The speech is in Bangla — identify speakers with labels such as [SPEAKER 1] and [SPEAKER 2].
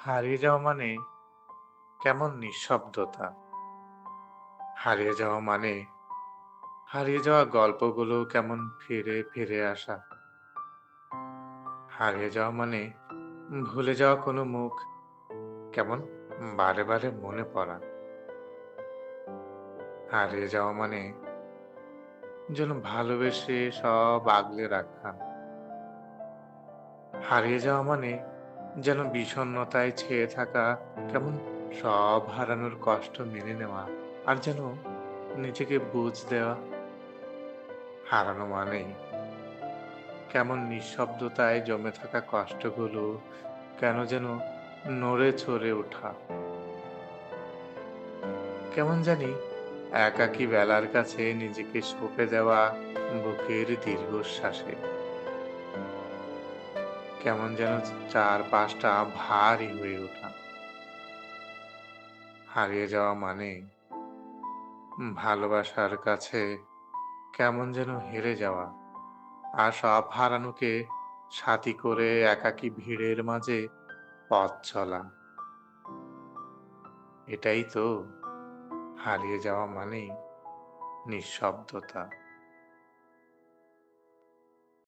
[SPEAKER 1] হারিয়ে যাওয়া মানে কেমন নিঃশব্দতা। হারিয়ে যাওয়া মানে হারিয়ে যাওয়া গল্পগুলো কেমন ফিরে ফিরে আসা। হারিয়ে যাওয়া মানে ভুলে যাওয়া কোনো মুখ কেমন বারে বারে মনে পড়া। হারিয়ে যাওয়া মানে যেন ভালোবেসে সব আগলে রাখা। হারিয়ে যাওয়া মানে যেন বিষণ্ণতায় ছেয়ে থাকা, কেমন সব হারানোর কষ্ট মেনে নেওয়া আর যেন নিজেকে বুঝ দেওয়া। হারানো মানেই কেমন নিঃশব্দতায় জমে থাকা কষ্টগুলো কেন যেন নড়ে চড়ে ওঠা। কেমন জানি একাকী বেলার কাছে নিজেকে সঁপে দেওয়া বুকের দীর্ঘশ্বাসে। কেমন যেন চারপাশটা ভারী হয়ে ওঠা। হারিয়ে যাওয়া মানে ভালোবাসার কাছে কেমন যেন হেরে যাওয়া আর সব হারানোকে সাথী করে একাকী ভিড়ের মাঝে পথ চলা। এটাই তো হারিয়ে যাওয়া মানেই নিঃশব্দতা।